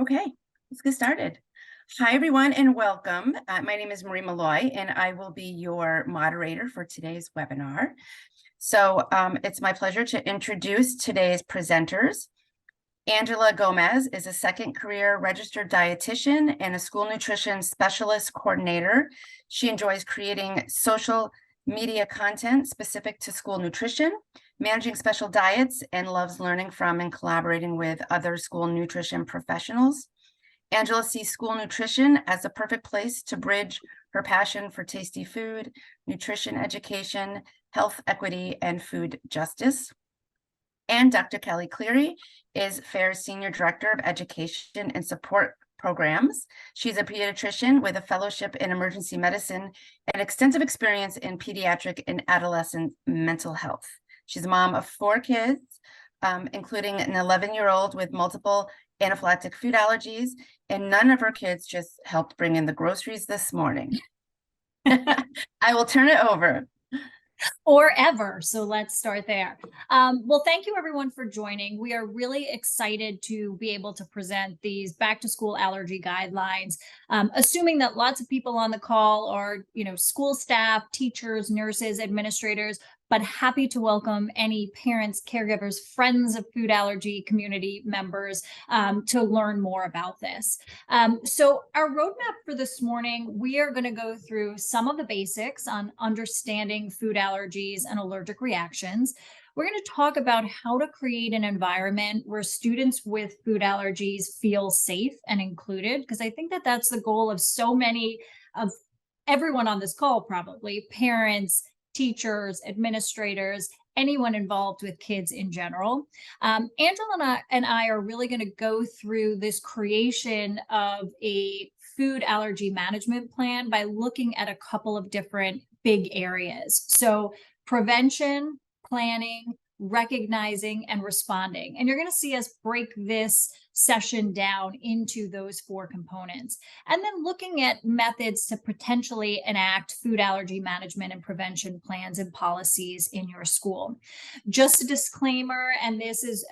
Okay, let's get started. Hi, everyone, and welcome. My name is Marie Malloy, and I will be your moderator for today's webinar. So it's my pleasure to introduce today's presenters. Angela Gomez is a second career registered dietitian and a school nutrition specialist coordinator. She enjoys creating social media content specific to school nutrition, managing special diets, and loves learning from and collaborating with other school nutrition professionals. Angela sees school nutrition as the perfect place to bridge her passion for tasty food, nutrition education, health equity, and food justice. And Dr. Kelly Cleary is FAIR's Senior Director of Education and Support Programs. She's a pediatrician with a fellowship in emergency medicine and extensive experience in pediatric and adolescent mental health. She's a mom of 4 kids, including an 11-year-old with multiple anaphylactic food allergies, and none of her kids just helped bring in the groceries this morning. I will turn it over. Or ever. So let's start there. Well, thank you everyone for joining. We are really excited to be able to present these back to school allergy guidelines, assuming that lots of people on the call are, school staff, teachers, nurses, administrators, but happy to welcome any parents, caregivers, friends of food allergy community members to learn more about this. So our roadmap for this morning, we are going to go through some of the basics on understanding food allergies and allergic reactions. We're going to talk about how to create an environment where students with food allergies feel safe and included, because I think that that's the goal of so many of everyone on this call, probably parents, teachers, administrators, anyone involved with kids in general. Angela and I are really going to go through this creation of a food allergy management plan by looking at a couple of different big areas. So prevention, planning, recognizing, and responding. And you're going to see us break this session down into those 4 components, and then looking at methods to potentially enact food allergy management and prevention plans and policies in your school. Just a disclaimer, and this is,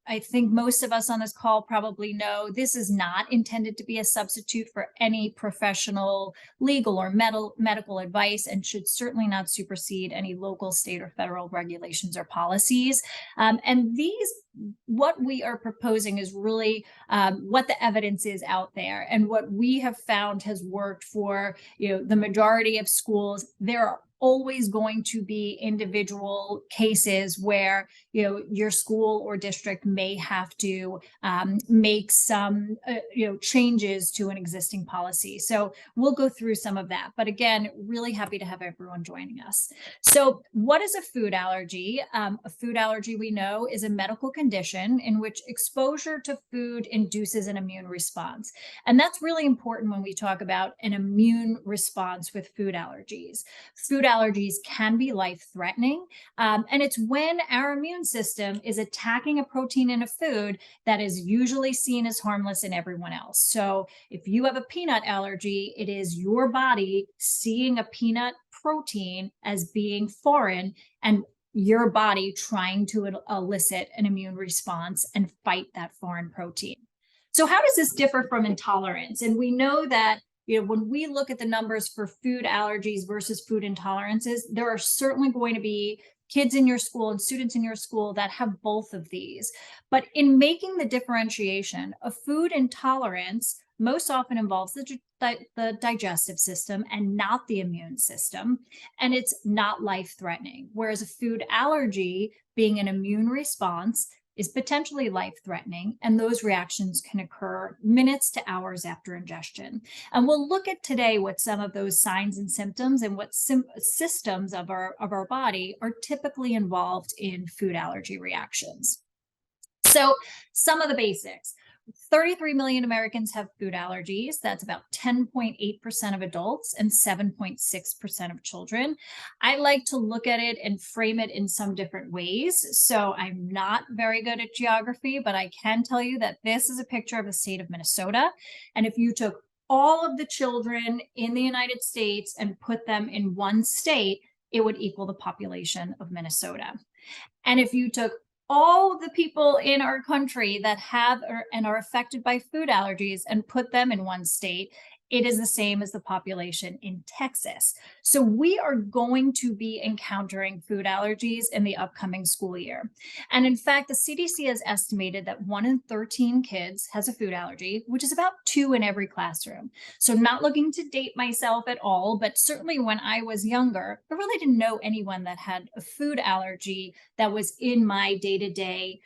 I think most of us on this call probably know, this is not intended to be a substitute for any professional, legal, or medical advice, and should certainly not supersede any local, state, or federal regulations or policies. And what we are proposing is really what the evidence is out there, and what we have found has worked for the majority of schools. There are always going to be individual cases where your school or district may have to make some changes to an existing policy. So we'll go through some of that, but again, really happy to have everyone joining us. So what is a food allergy? A food allergy, we know, is a medical condition in which exposure to food induces an immune response, and that's really important when we talk about an immune response with food allergies. Food allergies can be life-threatening, and it's when our immune system is attacking a protein in a food that is usually seen as harmless in everyone else. So if you have a peanut allergy, it is your body seeing a peanut protein as being foreign, and your body trying to elicit an immune response and fight that foreign protein. So how does this differ from intolerance? And we know that when we look at the numbers for food allergies versus food intolerances, there are certainly going to be kids in your school and students in your school that have both of these. But in making the differentiation, a food intolerance most often involves the digestive system and not the immune system, and it's not life-threatening. Whereas a food allergy, being an immune response, is potentially life-threatening, and those reactions can occur minutes to hours after ingestion. And we'll look at today what some of those signs and symptoms and what systems of our body are typically involved in food allergy reactions. So some of the basics. 33 million Americans have food allergies. That's about 10.8% of adults and 7.6% of children. I like to look at it and frame it in some different ways. So I'm not very good at geography, but I can tell you that this is a picture of the state of Minnesota. And if you took all of the children in the United States and put them in one state, it would equal the population of Minnesota. And if you took all the people in our country that have and are affected by food allergies and put them in one state, it is the same as the population in Texas. So we are going to be encountering food allergies in the upcoming school year. And in fact, the CDC has estimated that 1 in 13 kids has a food allergy, which is about 2 in every classroom. So not looking to date myself at all, but certainly when I was younger, I really didn't know anyone that had a food allergy that was in my day-to-day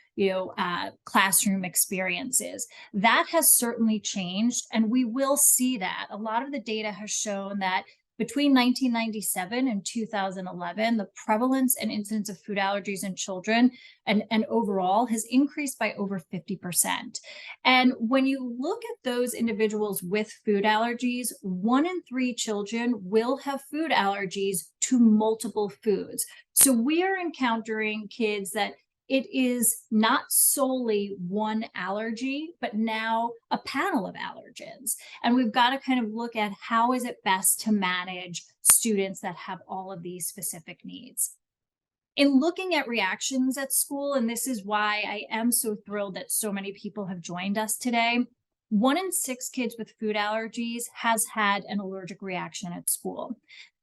classroom experiences. That has certainly changed, and we will see that. A lot of the data has shown that between 1997 and 2011, the prevalence and incidence of food allergies in children and overall has increased by over 50%. And when you look at those individuals with food allergies, 1 in 3 children will have food allergies to multiple foods. So we are encountering kids that it is not solely one allergy, but now a panel of allergens. And we've got to kind of look at how is it best to manage students that have all of these specific needs. In looking at reactions at school, and this is why I am so thrilled that so many people have joined us today, 1 in 6 kids with food allergies has had an allergic reaction at school.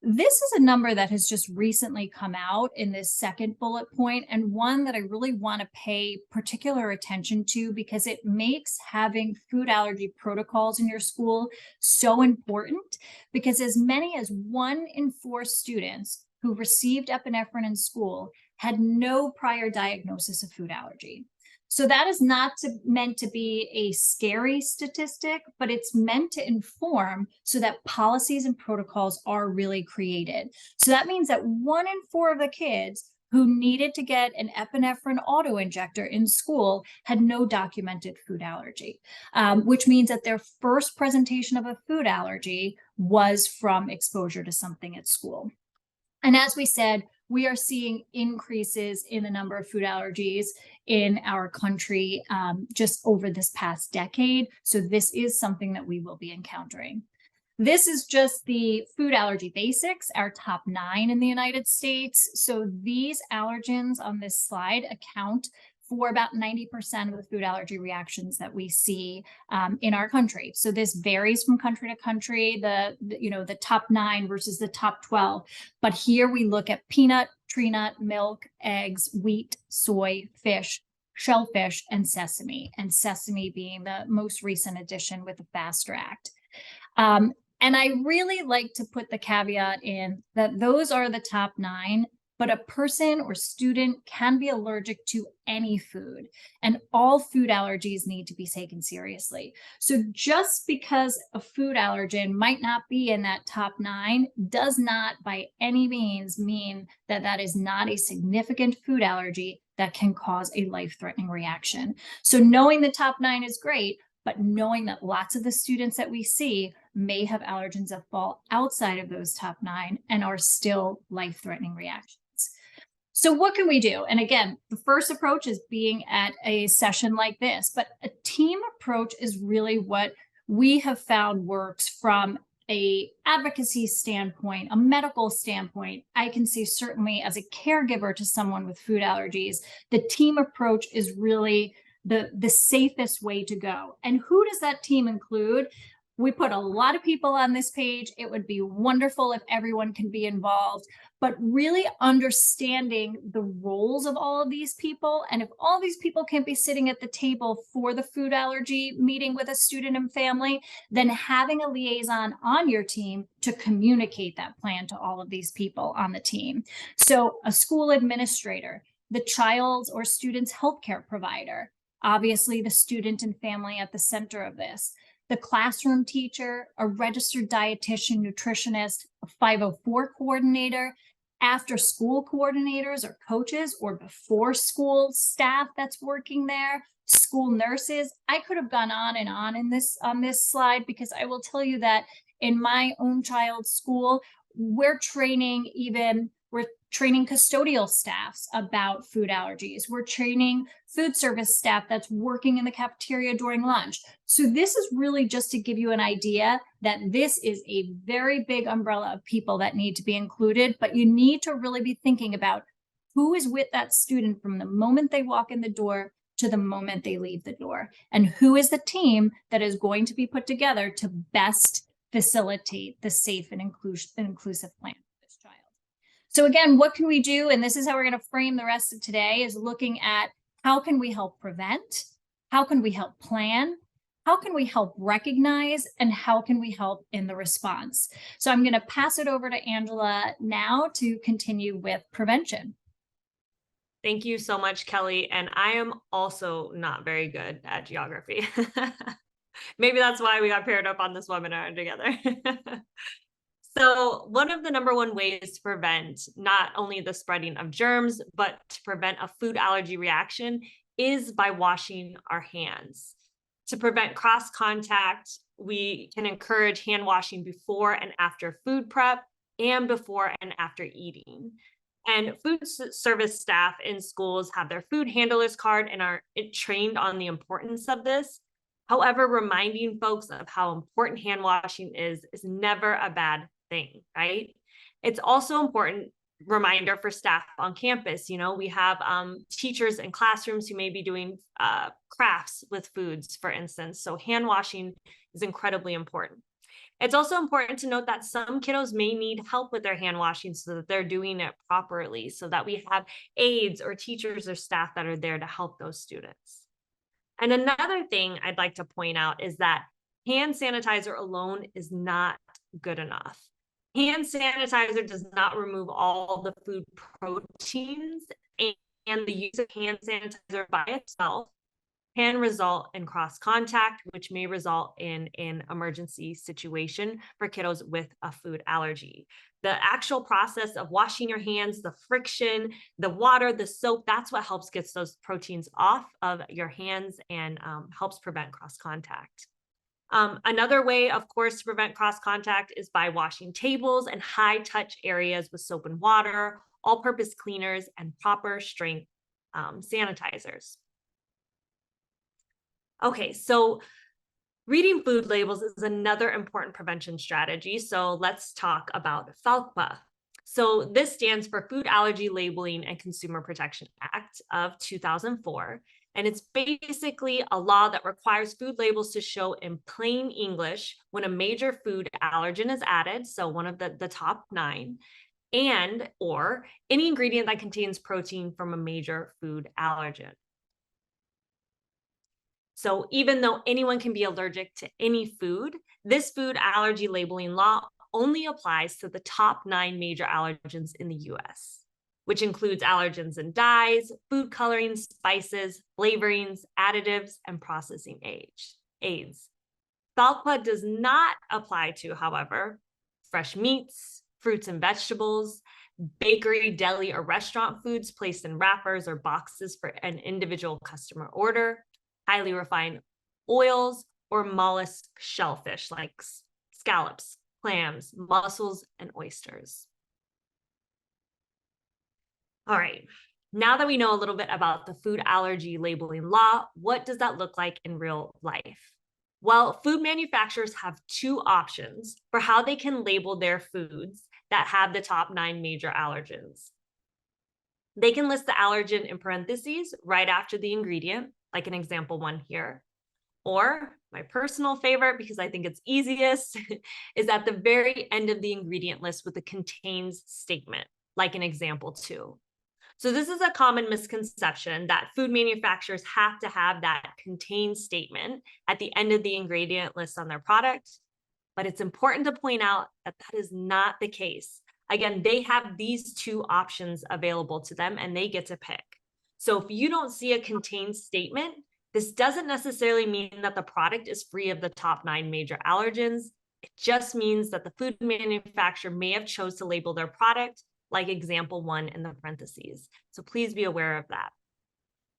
This is a number that has just recently come out in this second bullet point, and one that I really want to pay particular attention to because it makes having food allergy protocols in your school so important, because as many as 1 in 4 students who received epinephrine in school had no prior diagnosis of food allergy. So that is not meant to be a scary statistic, but it's meant to inform so that policies and protocols are really created. So that means that 1 in 4 of the kids who needed to get an epinephrine auto-injector in school had no documented food allergy, which means that their first presentation of a food allergy was from exposure to something at school. And as we said, we are seeing increases in the number of food allergies in our country just over this past decade. So this is something that we will be encountering. This is just the food allergy basics, our top 9 in the United States. So these allergens on this slide account for about 90% of the food allergy reactions that we see in our country. So this varies from country to country, the top 9 versus the top 12. But here we look at peanut, tree nut, milk, eggs, wheat, soy, fish, shellfish, and sesame being the most recent addition with the FAST Act. And I really like to put the caveat in that those are the top 9, but a person or student can be allergic to any food, and all food allergies need to be taken seriously. So just because a food allergen might not be in that top 9 does not by any means mean that that is not a significant food allergy that can cause a life-threatening reaction. So knowing the top 9 is great, but knowing that lots of the students that we see may have allergens that fall outside of those top 9 and are still life-threatening reactions. So what can we do? And again, the first approach is being at a session like this, but a team approach is really what we have found works from a advocacy standpoint, a medical standpoint. I can say certainly as a caregiver to someone with food allergies, the team approach is really the safest way to go. And who does that team include? We put a lot of people on this page. It would be wonderful if everyone can be involved, but really understanding the roles of all of these people. And if all these people can't be sitting at the table for the food allergy meeting with a student and family, then having a liaison on your team to communicate that plan to all of these people on the team. So a school administrator, the child's or student's healthcare provider, obviously the student and family at the center of this, the classroom teacher, a registered dietitian, nutritionist, a 504 coordinator, after school coordinators or coaches, or before school staff that's working there, school nurses. I could have gone on and on on this slide, because I will tell you that in my own child's school, we're training custodial staffs about food allergies. We're training food service staff that's working in the cafeteria during lunch. So this is really just to give you an idea that this is a very big umbrella of people that need to be included, but you need to really be thinking about who is with that student from the moment they walk in the door to the moment they leave the door, and who is the team that is going to be put together to best facilitate the safe and inclusive plan for this child. So again, what can we do? And this is how we're going to frame the rest of today, is looking at how can we help prevent, how can we help plan, how can we help recognize, and how can we help in the response? So I'm going to pass it over to Angela now to continue with prevention. Thank you so much, Kelly. And I am also not very good at geography. Maybe that's why we got paired up on this webinar together. So one of the #1 ways to prevent not only the spreading of germs, but to prevent a food allergy reaction is by washing our hands. To prevent cross contact, we can encourage hand washing before and after food prep and before and after eating. And food service staff in schools have their food handlers card and are trained on the importance of this. However, reminding folks of how important hand washing is never a bad thing, right? It's also important reminder for staff on campus. You know, we have teachers in classrooms who may be doing crafts with foods, for instance. So hand washing is incredibly important. It's also important to note that some kiddos may need help with their hand washing so that they're doing it properly, so that we have aides or teachers or staff that are there to help those students. And another thing I'd like to point out is that hand sanitizer alone is not good enough. Hand sanitizer does not remove all the food proteins, and the use of hand sanitizer by itself can result in cross contact, which may result in an emergency situation for kiddos with a food allergy. The actual process of washing your hands, the friction, the water, the soap, that's what helps get those proteins off of your hands and helps prevent cross contact. Another way, of course, to prevent cross contact is by washing tables and high touch areas with soap and water, all-purpose cleaners, and proper strength sanitizers. Okay, so reading food labels is another important prevention strategy. So let's talk about FAAP. So this stands for Food Allergy Labeling and Consumer Protection Act of 2004. And it's basically a law that requires food labels to show in plain English when a major food allergen is added, so one of the top 9, and or any ingredient that contains protein from a major food allergen. So even though anyone can be allergic to any food, this food allergy labeling law only applies to the top 9 major allergens in the US, which includes allergens in dyes, food coloring, spices, flavorings, additives, and processing aids. FAAP does not apply to, however, fresh meats, fruits and vegetables, bakery, deli, or restaurant foods placed in wrappers or boxes for an individual customer order, highly refined oils, or mollusk shellfish like scallops, clams, mussels, and oysters. All right, now that we know a little bit about the food allergy labeling law, what does that look like in real life? Well, food manufacturers have 2 options for how they can label their foods that have the top 9 major allergens. They can list the allergen in parentheses right after the ingredient, like in example 1 here. Or my personal favorite, because I think it's easiest, is at the very end of the ingredient list with the contains statement, like in example 2. So this is a common misconception that food manufacturers have to have that contains statement at the end of the ingredient list on their product. But it's important to point out that that is not the case. Again, they have these 2 options available to them and they get to pick. So if you don't see a contains statement, this doesn't necessarily mean that the product is free of the top 9 major allergens. It just means that the food manufacturer may have chose to label their product like example 1 in the parentheses. So please be aware of that.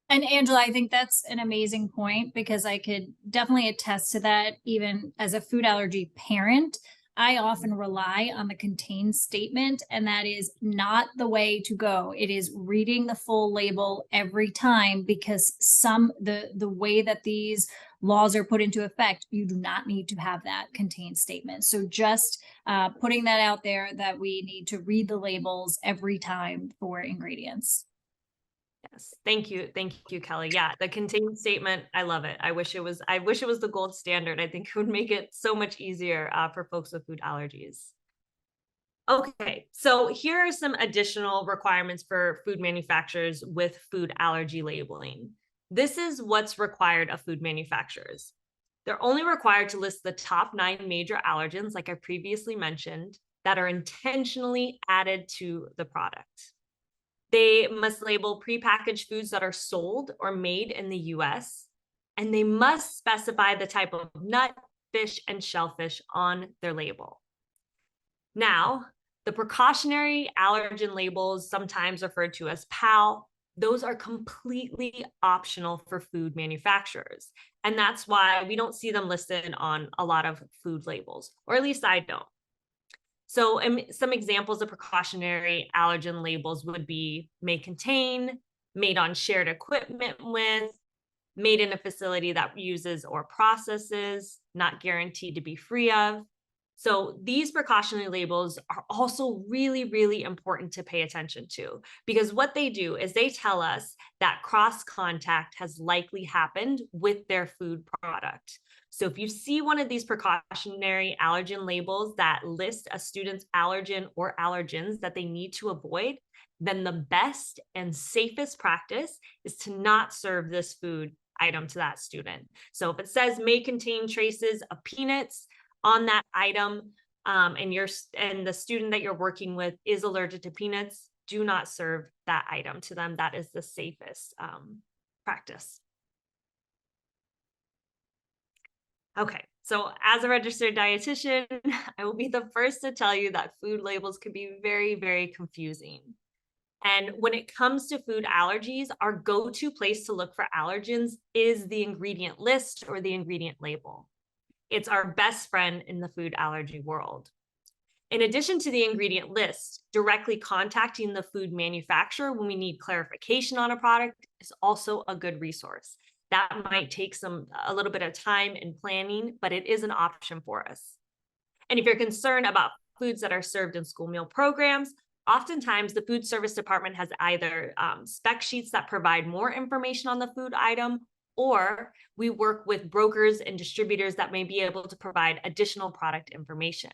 And Angela, I think that's an amazing point, because I could definitely attest to that. Even as a food allergy parent, I often rely on the contains statement, and that is not the way to go. It is reading the full label every time, because the way that these laws are put into effect, you do not need to have that contains statement. So just putting that out there, that we need to read the labels every time for ingredients. Yes, thank you. Thank you, Kelly. Yeah, the contain statement, I love it. I wish it was the gold standard. I think it would make it so much easier for folks with food allergies. Okay, so here are some additional requirements for food manufacturers with food allergy labeling. This is what's required of food manufacturers. They're only required to list the top 9 major allergens, like I previously mentioned, that are intentionally added to the product. They must label prepackaged foods that are sold or made in the US, and they must specify the type of nut, fish, and shellfish on their label. Now, the precautionary allergen labels, sometimes referred to as PAL, those are completely optional for food manufacturers. And that's why we don't see them listed on a lot of food labels, or at least I don't. So some examples of precautionary allergen labels would be may contain, made on shared equipment with, made in a facility that uses or processes, not guaranteed to be free of. So these precautionary labels are also really, really important to pay attention to, because what they do is they tell us that cross contact has likely happened with their food product. So if you see one of these precautionary allergen labels that list a student's allergen or allergens that they need to avoid, then the best and safest practice is to not serve this food item to that student. So if it says may contain traces of peanuts on that item, and the student that you're working with is allergic to peanuts, do not serve that item to them. That is the safest practice. Okay, so as a registered dietitian, I will be the first to tell you that food labels can be very, very confusing. And when it comes to food allergies, our go-to place to look for allergens is the ingredient list or the ingredient label. It's our best friend in the food allergy world. In addition to the ingredient list, directly contacting the food manufacturer when we need clarification on a product is also a good resource. That might take a little bit of time and planning, but it is an option for us. And if you're concerned about foods that are served in school meal programs, oftentimes the food service department has either spec sheets that provide more information on the food item, or we work with brokers and distributors that may be able to provide additional product information.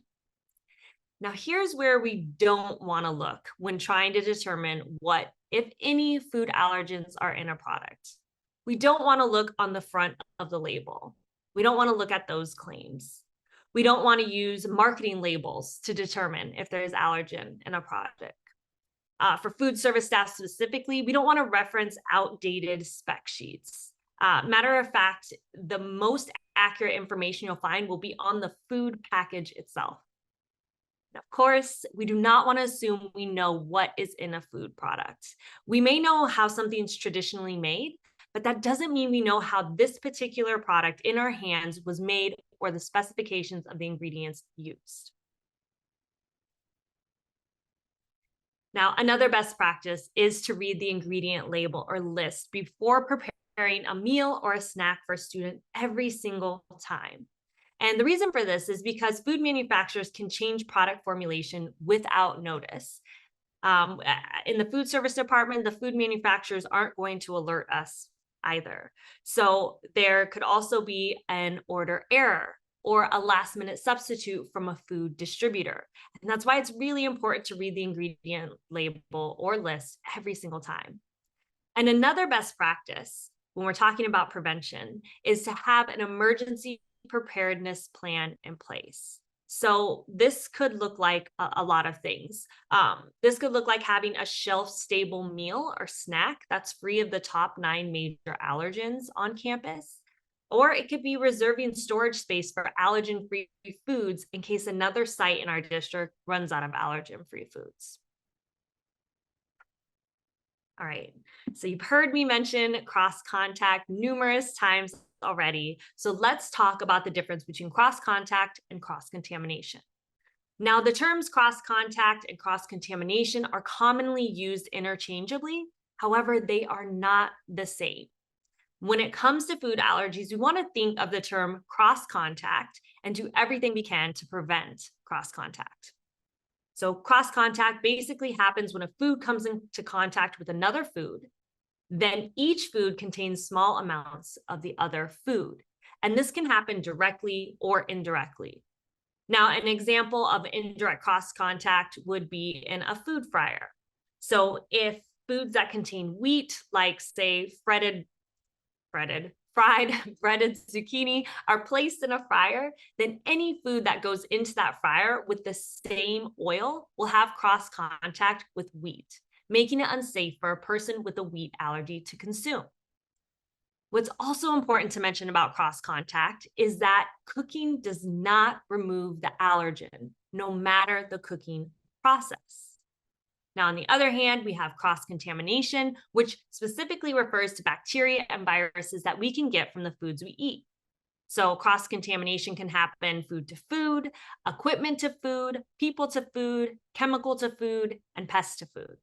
Now, here's where we don't want to look when trying to determine what, if any, food allergens are in a product. We don't want to look on the front of the label. We don't want to look at those claims. We don't want to use marketing labels to determine if there is allergen in a product. For food service staff specifically, we don't want to reference outdated spec sheets. Matter of fact, the most accurate information you'll find will be on the food package itself. And of course, we do not want to assume we know what is in a food product. We may know how something's traditionally made, but that doesn't mean we know how this particular product in our hands was made or the specifications of the ingredients used. Now, another best practice is to read the ingredient label or list before preparing a meal or a snack for a student every single time. And the reason for this is because food manufacturers can change product formulation without notice. In the food service department, the food manufacturers aren't going to alert us either. So there could also be an order error or a last minute substitute from a food distributor. And that's why it's really important to read the ingredient label or list every single time. And another best practice when we're talking about prevention is to have an emergency preparedness plan in place. So this could look like a lot of things. This could look like having a shelf-stable meal or snack that's free of the top 9 major allergens on campus. Or it could be reserving storage space for allergen-free foods in case another site in our district runs out of allergen-free foods. All right, so you've heard me mention cross-contact numerous times already. So let's talk about the difference between cross-contact and cross-contamination. Now, the terms cross-contact and cross-contamination are commonly used interchangeably. However, they are not the same. When it comes to food allergies, we want to think of the term cross-contact and do everything we can to prevent cross-contact. So cross-contact basically happens when a food comes into contact with another food, then each food contains small amounts of the other food. And this can happen directly or indirectly. Now, an example of indirect cross contact would be in a food fryer. So if foods that contain wheat, like say fried breaded zucchini are placed in a fryer, then any food that goes into that fryer with the same oil will have cross contact with wheat, making it unsafe for a person with a wheat allergy to consume. What's also important to mention about cross contact is that cooking does not remove the allergen, no matter the cooking process. Now, on the other hand, we have cross-contamination, which specifically refers to bacteria and viruses that we can get from the foods we eat. So cross-contamination can happen food to food, equipment to food, people to food, chemical to food, and pest to food.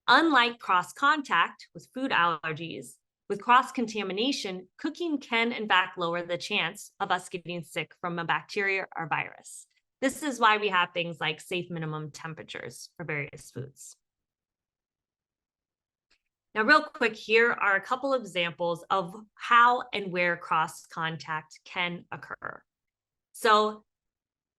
Unlike cross-contact with food allergies, with cross-contamination, cooking can in fact lower the chance of us getting sick from a bacteria or virus. This is why we have things like safe minimum temperatures for various foods. Now, real quick, here are a couple of examples of how and where cross contact can occur. So,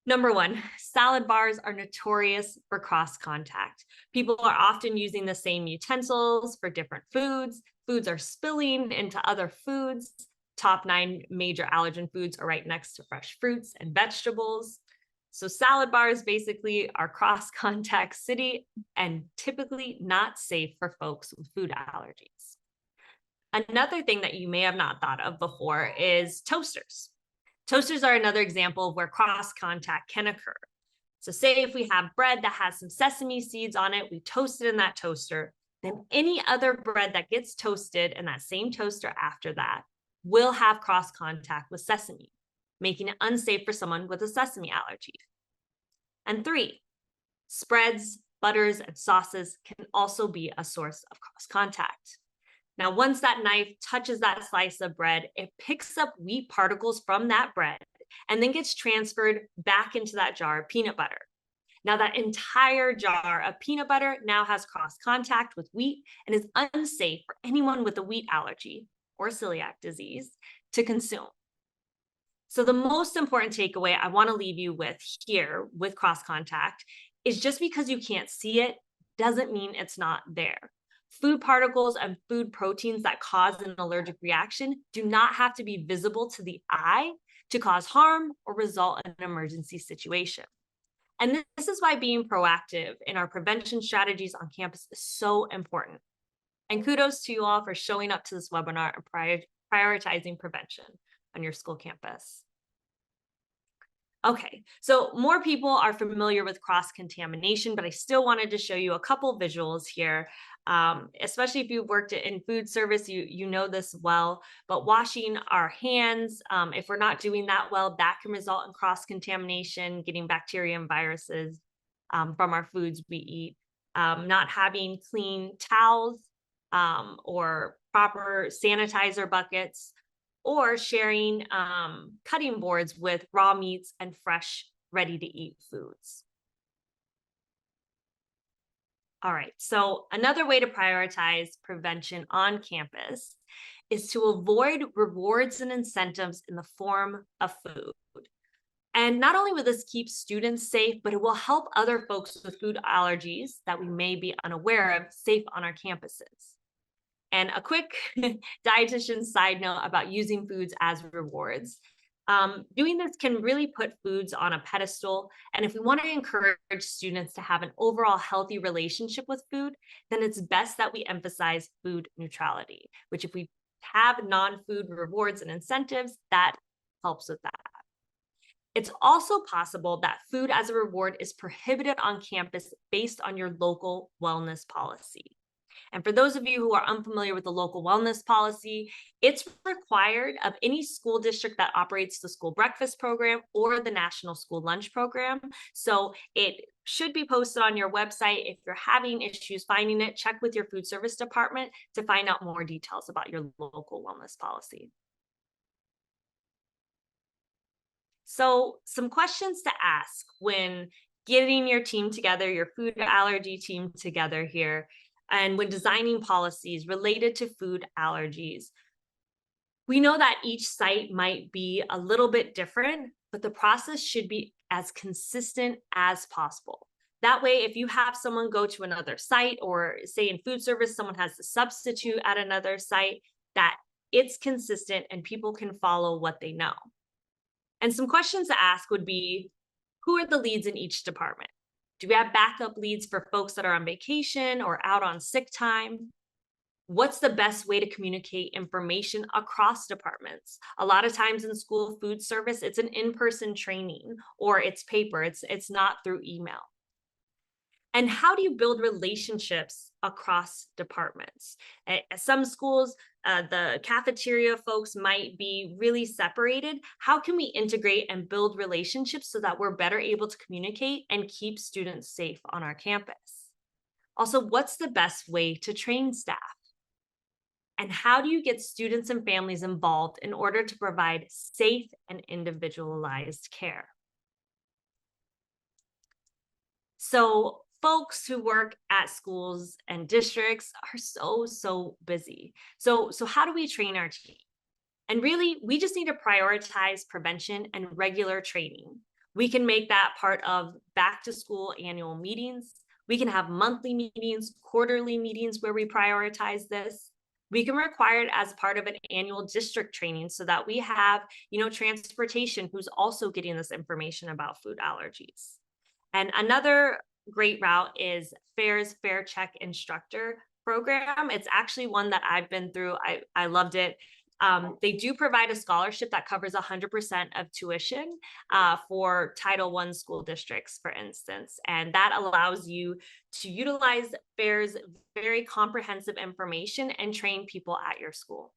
number one, salad bars are notorious for cross contact. People are often using the same utensils for different foods. Foods are spilling into other foods. Top 9 major allergen foods are right next to fresh fruits and vegetables. So salad bars basically are cross-contact city and typically not safe for folks with food allergies. Another thing that you may have not thought of before is toasters. Toasters are another example of where cross-contact can occur. So say if we have bread that has some sesame seeds on it, we toast it in that toaster, then any other bread that gets toasted in that same toaster after that will have cross-contact with sesame, making it unsafe for someone with a sesame allergy. And 3, spreads, butters, and sauces can also be a source of cross contact. Now, once that knife touches that slice of bread, it picks up wheat particles from that bread and then gets transferred back into that jar of peanut butter. Now, that entire jar of peanut butter now has cross contact with wheat and is unsafe for anyone with a wheat allergy or celiac disease to consume. So the most important takeaway I want to leave you with here with cross contact is just because you can't see it doesn't mean it's not there. Food particles and food proteins that cause an allergic reaction do not have to be visible to the eye to cause harm or result in an emergency situation. And this is why being proactive in our prevention strategies on campus is so important. And kudos to you all for showing up to this webinar and prioritizing prevention on your school campus. Okay, so more people are familiar with cross-contamination, but I still wanted to show you a couple visuals here, especially if you've worked in food service, you know this well, but washing our hands, if we're not doing that well, that can result in cross-contamination, getting bacteria and viruses from our foods we eat, not having clean towels or proper sanitizer buckets, or sharing cutting boards with raw meats and fresh, ready-to-eat foods. All right, so another way to prioritize prevention on campus is to avoid rewards and incentives in the form of food. And not only will this keep students safe, but it will help other folks with food allergies that we may be unaware of safe on our campuses. And a quick dietitian side note about using foods as rewards. Doing this can really put foods on a pedestal. And if we want to encourage students to have an overall healthy relationship with food, then it's best that we emphasize food neutrality, which if we have non-food rewards and incentives, that helps with that. It's also possible that food as a reward is prohibited on campus based on your local wellness policy. And for those of you who are unfamiliar with the local wellness policy, it's required of any school district that operates the school breakfast program or the national school lunch program. So it should be posted on your website. If you're having issues finding it, check with your food service department to find out more details about your local wellness policy. So some questions to ask when getting your team together, your food allergy team together here. and when designing policies related to food allergies. We know that each site might be a little bit different, but the process should be as consistent as possible. That way, if you have someone go to another site, or say in food service, someone has to substitute at another site, that it's consistent and people can follow what they know. And some questions to ask would be, who are the leads in each department? Do we have backup leads for folks that are on vacation or out on sick time? What's the best way to communicate information across departments? A lot of times in school food service, it's an in-person training, or it's paper, it's not through email. And how do you build relationships across departments? At some schools, the cafeteria folks might be really separated. How can we integrate and build relationships so that we're better able to communicate and keep students safe on our campus? Also, what's the best way to train staff? And how do you get students and families involved in order to provide safe and individualized care? So folks who work at schools and districts are so busy. So how do we train our team? And really, we just need to prioritize prevention and regular training. We can make that part of back to school annual meetings. We can have monthly meetings, quarterly meetings where we prioritize this. We can require it as part of an annual district training so that we have, transportation who's also getting this information about food allergies. And another great route is FAIR's Fair Check Instructor program. It's actually one that I've been through. I loved it. They do provide a scholarship that covers 100% of tuition for Title I school districts, for instance. And that allows you to utilize FAIR's very comprehensive information and train people at your school.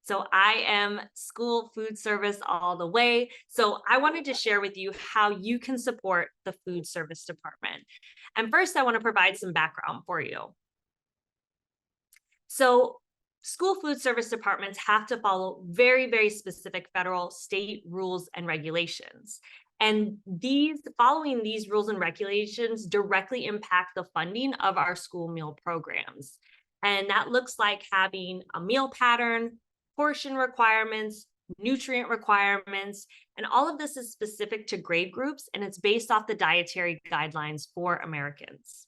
So I am school food service all the way. So I wanted to share with you how you can support the food service department. And first, I want to provide some background for you. So school food service departments have to follow very specific federal, state rules and regulations. And following these rules and regulations directly impact the funding of our school meal programs. And that looks like having a meal pattern, portion requirements, nutrient requirements, and all of this is specific to grade groups, and it's based off the dietary guidelines for Americans.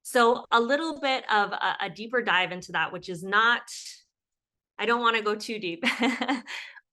So a little bit of a deeper dive into that, which is not, I don't want to go too deep,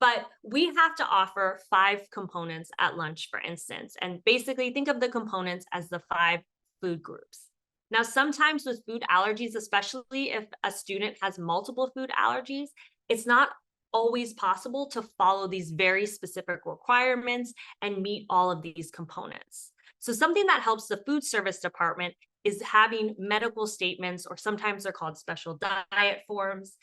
but we have to offer 5 components at lunch, for instance, and basically think of the components as the 5 food groups. Now, sometimes with food allergies, especially if a student has multiple food allergies, it's not always possible to follow these very specific requirements and meet all of these components. So something that helps the food service department is having medical statements, or sometimes they're called special diet forms.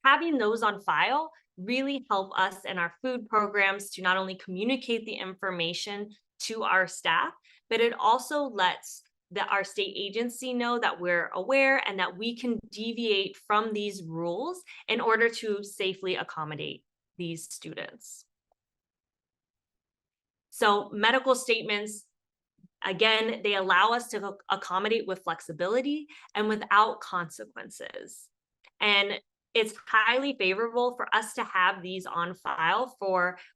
Having those on file really help us in our food programs to not only communicate the information to our staff, but it also lets our state agency know that we're aware and that we can deviate from these rules in order to safely accommodate these students. So medical statements, again, they allow us to accommodate with flexibility and without consequences. And it's highly favorable for us to have these on file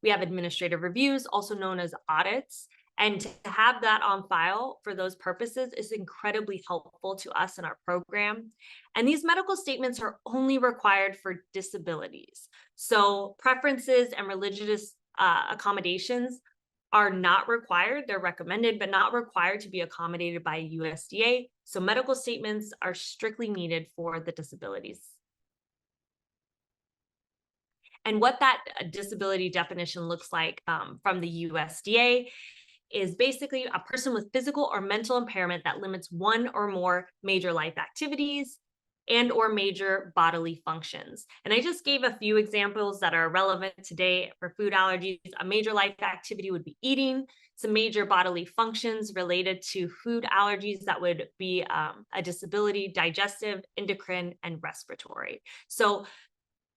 we have administrative reviews, also known as audits. And to have that on file for those purposes is incredibly helpful to us in our program. And these medical statements are only required for disabilities. So preferences and religious accommodations are not required. They're recommended, but not required to be accommodated by USDA. So medical statements are strictly needed for the disabilities. And what that disability definition looks like from the USDA is basically a person with physical or mental impairment that limits one or more major life activities and or major bodily functions. And I just gave a few examples that are relevant today for food allergies. A major life activity would be eating. Some major bodily functions related to food allergies that would be a disability: digestive, endocrine, and respiratory. So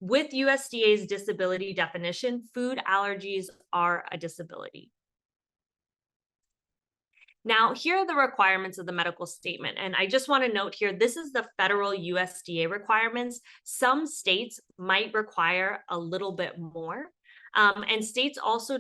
with USDA's disability definition, food allergies are a disability. Now, here are the requirements of the medical statement. And I just want to note here, this is the federal USDA requirements. Some states might require a little bit more. And states also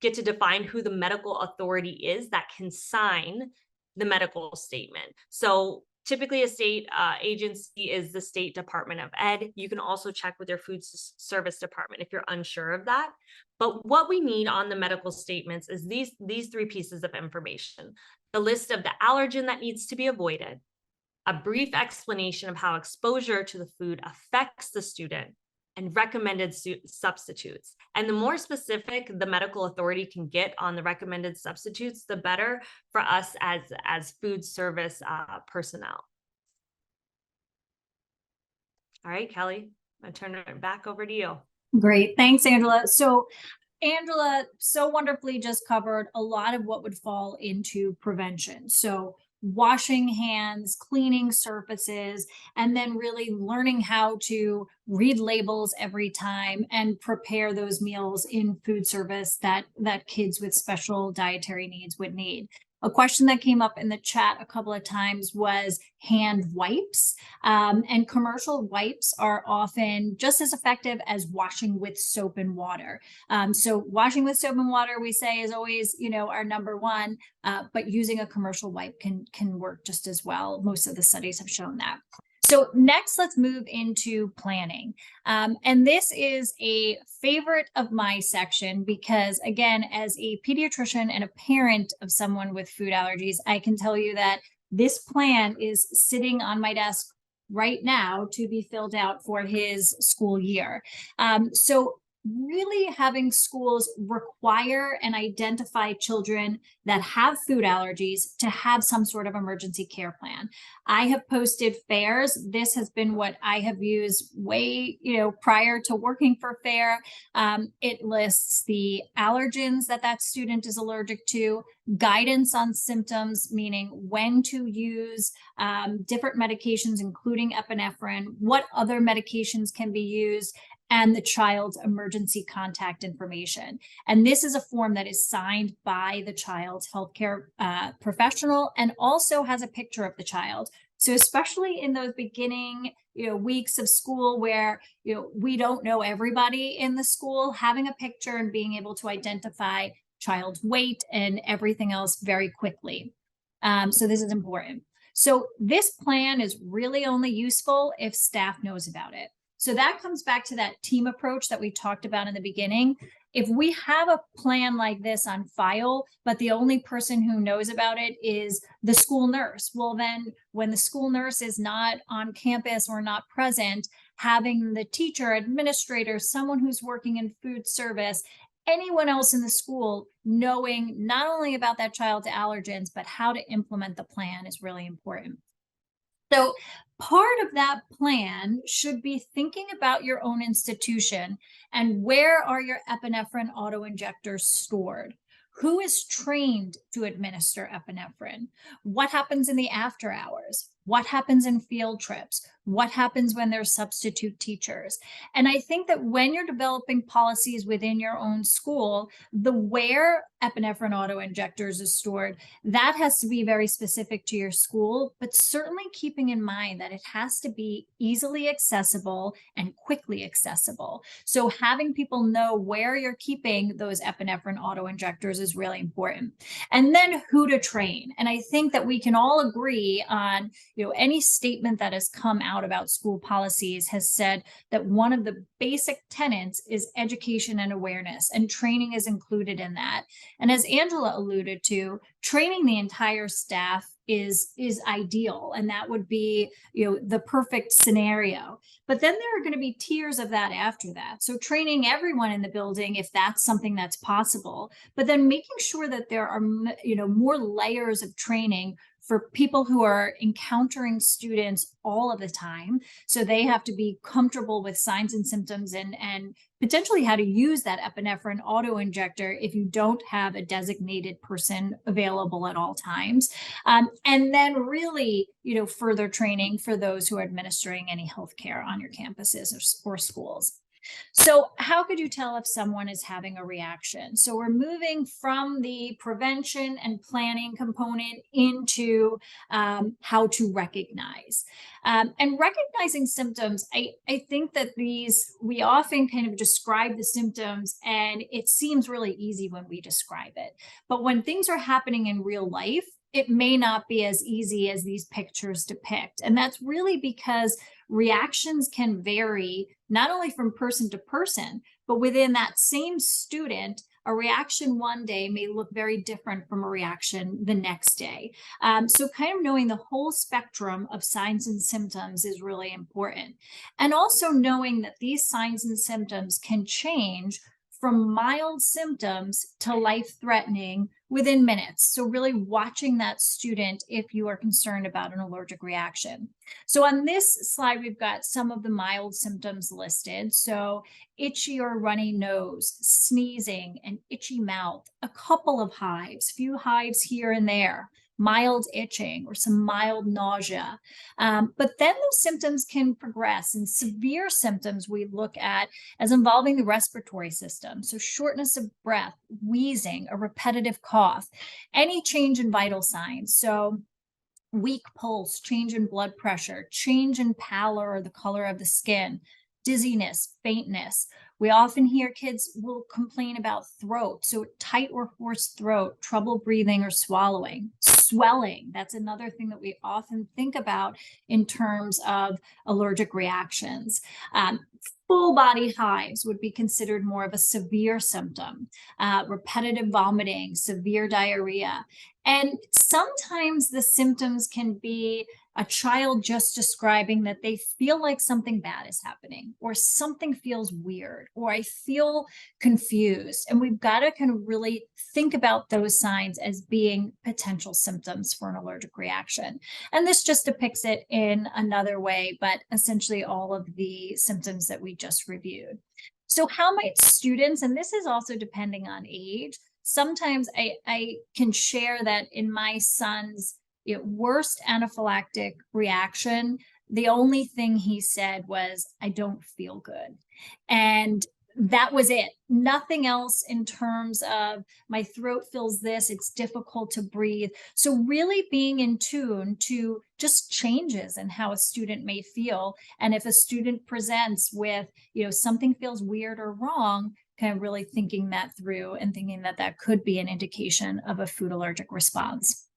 get to define who the medical authority is that can sign the medical statement. So typically a state agency is the State Department of Ed. You can also check with your food service department if you're unsure of that. But what we need on the medical statements is these three pieces of information: the list of the allergen that needs to be avoided, a brief explanation of how exposure to the food affects the student, and recommended substitutes. And the more specific the medical authority can get on the recommended substitutes, the better for us as food service personnel. All right, Kelly, I turn it back over to you. Great. Thanks, Angela. So Angela so wonderfully just covered a lot of what would fall into prevention. So washing hands, cleaning surfaces, and then really learning how to read labels every time and prepare those meals in food service that kids with special dietary needs would need. A question that came up in the chat a couple of times was hand wipes. And commercial wipes are often just as effective as washing with soap and water. So washing with soap and water, we say, is always, our number one, but using a commercial wipe can work just as well. Most of the studies have shown that. So next, let's move into planning. And this is a favorite of my section because, again, as a pediatrician and a parent of someone with food allergies, I can tell you that this plan is sitting on my desk right now to be filled out for his school year. So really having schools require and identify children that have food allergies to have some sort of emergency care plan. I have posted FAIRs. This has been what I have used way, prior to working for FAIR. It lists the allergens that student is allergic to, guidance on symptoms, meaning when to use different medications, including epinephrine, what other medications can be used, and the child's emergency contact information. And this is a form that is signed by the child's healthcare professional and also has a picture of the child. So especially in those beginning, weeks of school where, we don't know everybody in the school, having a picture and being able to identify child's weight and everything else very quickly. So this is important. So this plan is really only useful if staff knows about it. So that comes back to that team approach that we talked about in the beginning. If we have a plan like this on file, but the only person who knows about it is the school nurse, well, then when the school nurse is not on campus or not present, having the teacher, administrator, someone who's working in food service, anyone else in the school knowing not only about that child's allergens, but how to implement the plan is really important. So part of that plan should be thinking about your own institution and where are your epinephrine autoinjectors stored? Who is trained to administer epinephrine? What happens in the after hours? What happens in field trips? What happens when there's substitute teachers? And I think that when you're developing policies within your own school, the where epinephrine autoinjectors is stored, that has to be very specific to your school, but certainly keeping in mind that it has to be easily accessible and quickly accessible. So having people know where you're keeping those epinephrine autoinjectors is really important. And then who to train. And I think that we can all agree on, any statement that has come out about school policies has said that one of the basic tenets is education and awareness, and training is included in that. And as Angela alluded to, training the entire staff is ideal, and that would be the perfect scenario. But then there are going to be tiers of that after that. So training everyone in the building if that's something that's possible, but then making sure that there are more layers of training for people who are encountering students all of the time. So they have to be comfortable with signs and symptoms and potentially how to use that epinephrine auto-injector if you don't have a designated person available at all times. And then really, further training for those who are administering any healthcare on your campuses or schools. So how could you tell if someone is having a reaction? So we're moving from the prevention and planning component into how to recognize. And recognizing symptoms, I think that we often kind of describe the symptoms and it seems really easy when we describe it. But when things are happening in real life, it may not be as easy as these pictures depict. And that's really because reactions can vary not only from person to person, but within that same student, a reaction one day may look very different from a reaction the next day. So kind of knowing the whole spectrum of signs and symptoms is really important. And also knowing that these signs and symptoms can change from mild symptoms to life-threatening within minutes. So really watching that student if you are concerned about an allergic reaction. So on this slide, we've got some of the mild symptoms listed. So itchy or runny nose, sneezing, an itchy mouth, a couple of hives, few hives here and there, mild itching or some mild nausea. But then those symptoms can progress, and severe symptoms we look at as involving the respiratory system. So shortness of breath, wheezing, a repetitive cough, any change in vital signs. So weak pulse, change in blood pressure, change in pallor or the color of the skin, dizziness, faintness. We often hear kids will complain about throat, so tight or hoarse throat, trouble breathing or swallowing, swelling. That's another thing that we often think about in terms of allergic reactions. Full body hives would be considered more of a severe symptom, repetitive vomiting, severe diarrhea. And sometimes the symptoms can be a child just describing that they feel like something bad is happening, or something feels weird, or I feel confused. And we've got to kind of really think about those signs as being potential symptoms for an allergic reaction. And this just depicts it in another way, but essentially all of the symptoms that we just reviewed. So how might students, and this is also depending on age, sometimes I can share that in my son's worst anaphylactic reaction, the only thing he said was, "I don't feel good." And that was it. Nothing else in terms of my throat feels this, it's difficult to breathe. So really being in tune to just changes in how a student may feel. And if a student presents with, something feels weird or wrong, kind of really thinking that through and thinking that that could be an indication of a food allergic response.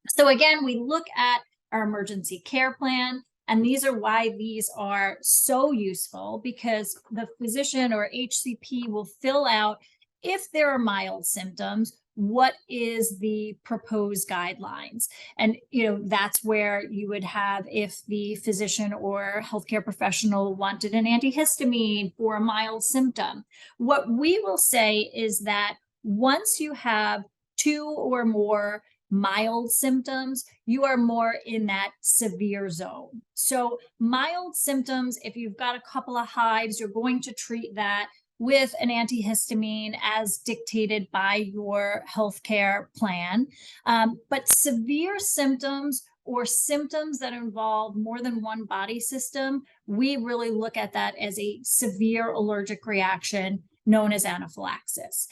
So again, we look at our emergency care plan, and these are why these are so useful, because the physician or HCP will fill out, if there are mild symptoms, what is the proposed guidelines? And, that's where you would have, if the physician or healthcare professional wanted an antihistamine for a mild symptom. What we will say is that once you have 2 or more mild symptoms, you are more in that severe zone. So mild symptoms, if you've got a couple of hives, you're going to treat that with an antihistamine as dictated by your healthcare plan. But severe symptoms or symptoms that involve more than one body system, we really look at that as a severe allergic reaction known as anaphylaxis.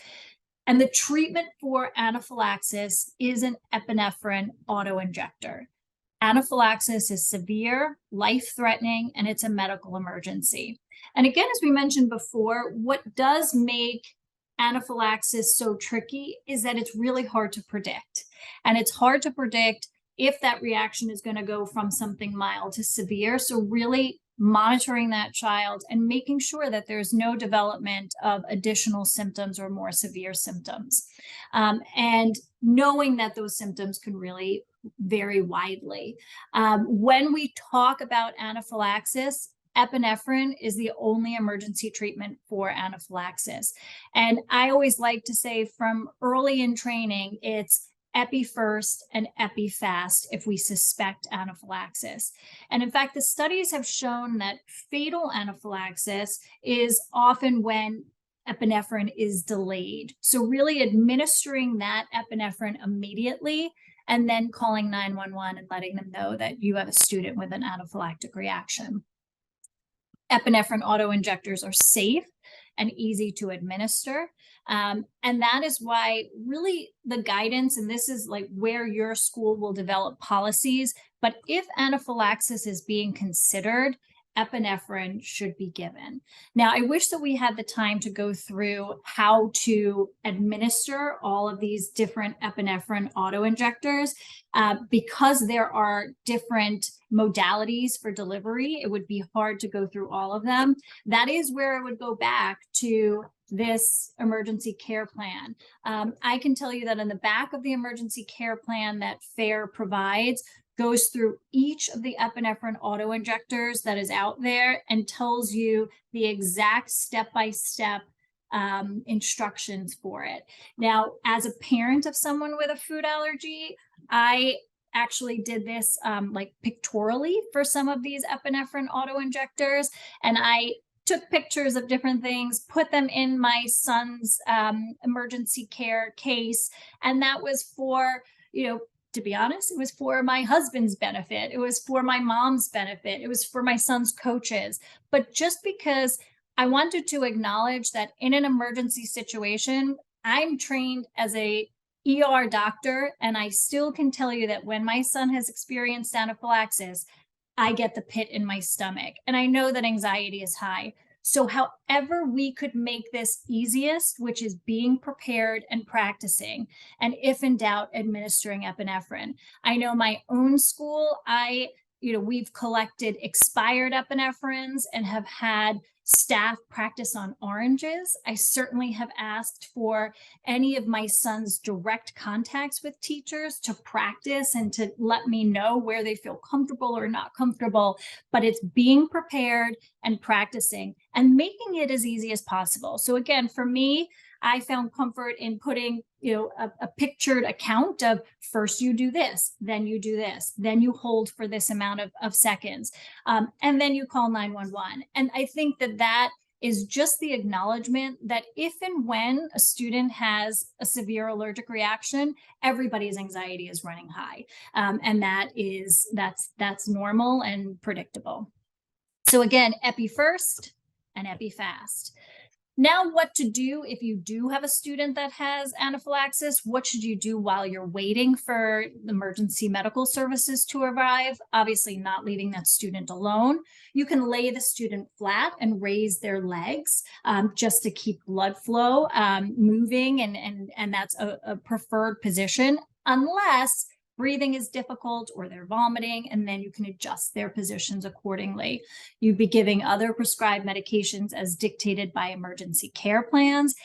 And the treatment for anaphylaxis is an epinephrine autoinjector. Anaphylaxis is severe, life-threatening, and it's a medical emergency. And again, as we mentioned before, what does make anaphylaxis so tricky is that it's really hard to predict. And it's hard to predict if that reaction is going to go from something mild to severe. So really monitoring that child and making sure that there's no development of additional symptoms or more severe symptoms. And knowing that those symptoms can really vary widely. When we talk about anaphylaxis, epinephrine is the only emergency treatment for anaphylaxis. And I always like to say from early in training, it's epi first and epi fast if we suspect anaphylaxis. And in fact, the studies have shown that fatal anaphylaxis is often when epinephrine is delayed. So really administering that epinephrine immediately and then calling 911 and letting them know that you have a student with an anaphylactic reaction. epinephrine auto-injectors are safe and easy to administer. And that is why really the guidance, and this is like where your school will develop policies, but if anaphylaxis is being considered, epinephrine should be given. Now, I wish that we had the time to go through how to administer all of these different epinephrine auto-injectors. Because there are different modalities for delivery, it would be hard to go through all of them. That is where I would go back to this emergency care plan. I can tell you that in the back of the emergency care plan that FAIR provides, goes through each of the epinephrine auto-injectors that is out there and tells you the exact step-by-step instructions for it. Now, as a parent of someone with a food allergy, I actually did this like pictorially for some of these epinephrine auto-injectors, and I took pictures of different things, put them in my son's emergency care case, and that was for, to be honest, it was for my husband's benefit. It was for my mom's benefit. It was for my son's coaches. But just because I wanted to acknowledge that in an emergency situation, I'm trained as a ER doctor, and I still can tell you that when my son has experienced anaphylaxis, I get the pit in my stomach. And I know that anxiety is high. So however we could make this easiest, which is being prepared and practicing, and if in doubt, administering epinephrine. I know my own school, we've collected expired epinephrines and have had staff practice on oranges. I certainly have asked for any of my son's direct contacts with teachers to practice and to let me know where they feel comfortable or not comfortable, but it's being prepared and practicing and making it as easy as possible. So again, for me, I found comfort in putting, a pictured account of first you do this, then you do this, then you hold for this amount of seconds, and then you call 911. And I think that is just the acknowledgement that if and when a student has a severe allergic reaction, everybody's anxiety is running high. And that's normal and predictable. So again, epi first and epi fast. Now, what to do if you do have a student that has anaphylaxis? What should you do while you're waiting for emergency medical services to arrive? Obviously, not leaving that student alone. You can lay the student flat and raise their legs just to keep blood flow moving, and that's a preferred position, unless breathing is difficult or they're vomiting, and then you can adjust their positions accordingly. You'd be giving other prescribed medications as dictated by emergency care plans.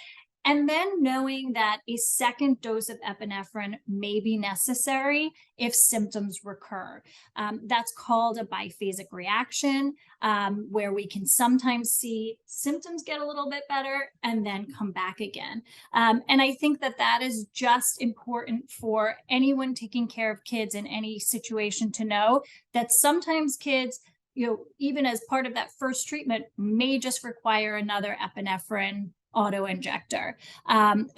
And then knowing that a second dose of epinephrine may be necessary if symptoms recur. That's called a biphasic reaction, where we can sometimes see symptoms get a little bit better and then come back again. And I think that is just important for anyone taking care of kids in any situation to know that sometimes kids, even as part of that first treatment, may just require another epinephrine auto-injector.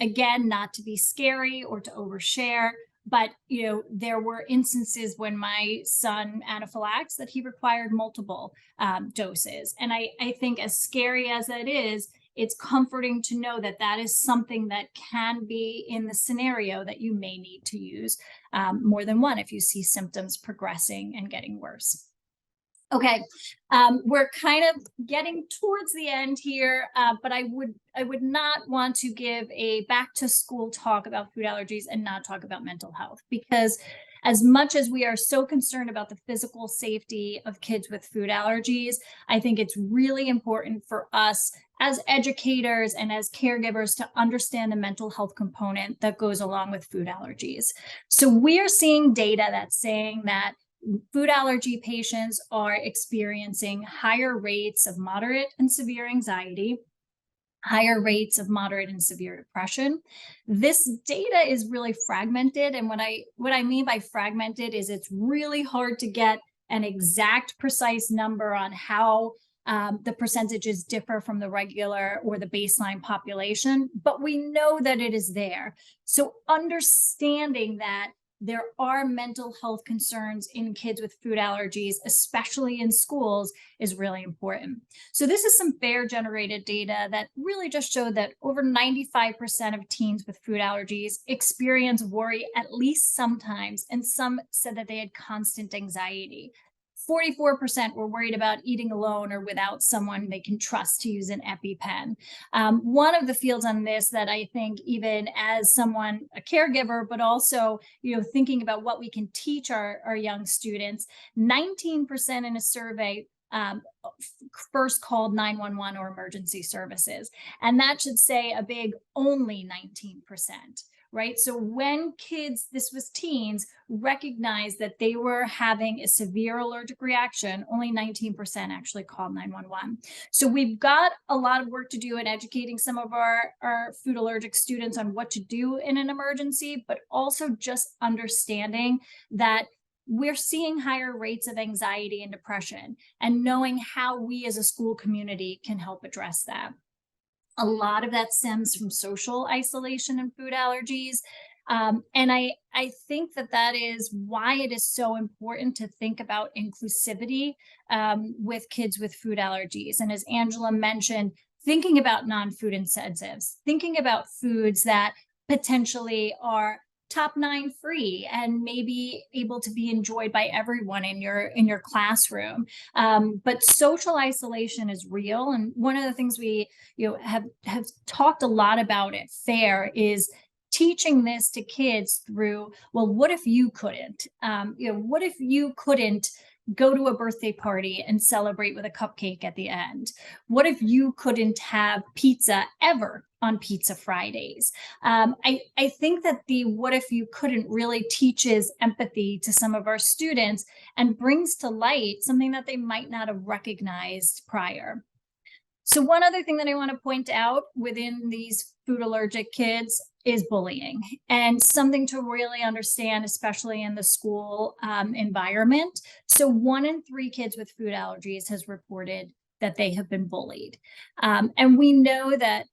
Again, not to be scary or to overshare, but there were instances when my son anaphylaxed that he required multiple doses. And I think, as scary as that is, it's comforting to know that is something that can be in the scenario that you may need to use more than one if you see symptoms progressing and getting worse. Okay, we're kind of getting towards the end here, but I would not want to give a back to school talk about food allergies and not talk about mental health, because as much as we are so concerned about the physical safety of kids with food allergies, I think it's really important for us as educators and as caregivers to understand the mental health component that goes along with food allergies. So we are seeing data that's saying that food allergy patients are experiencing higher rates of moderate and severe anxiety, higher rates of moderate and severe depression. This data is really fragmented. And what I mean by fragmented is it's really hard to get an exact precise number on how the percentages differ from the regular or the baseline population, but we know that it is there. So understanding that there are mental health concerns in kids with food allergies, especially in schools, is really important. So this is some FAIR generated data that really just showed that over 95% of teens with food allergies experience worry at least sometimes, and some said that they had constant anxiety. 44% were worried about eating alone or without someone they can trust to use an EpiPen. One of the fields on this that I think, even as someone, a caregiver, but also, thinking about what we can teach our young students, 19% in a survey first called 911 or emergency services. And that should say a big only 19%. Right? So when kids, this was teens, recognized that they were having a severe allergic reaction, only 19% actually called 911. So we've got a lot of work to do in educating some of our food allergic students on what to do in an emergency, but also just understanding that we're seeing higher rates of anxiety and depression, and knowing how we as a school community can help address that. A lot of that stems from social isolation and food allergies. And I think that is why it is so important to think about inclusivity with kids with food allergies. And as Angela mentioned, thinking about non-food incentives, thinking about foods that potentially are top 9 free and maybe able to be enjoyed by everyone in your classroom. But social isolation is real. And one of the things we have talked a lot about at FAIR is teaching this to kids through, well, what if you couldn't? What if you couldn't go to a birthday party and celebrate with a cupcake at the end? What if you couldn't have pizza ever on Pizza Fridays? I think that the what if you couldn't really teaches empathy to some of our students and brings to light something that they might not have recognized prior. So one other thing that I want to point out within these food allergic kids is bullying, and something to really understand, especially in the school environment. So 1 in 3 kids with food allergies has reported that they have been bullied. And we know that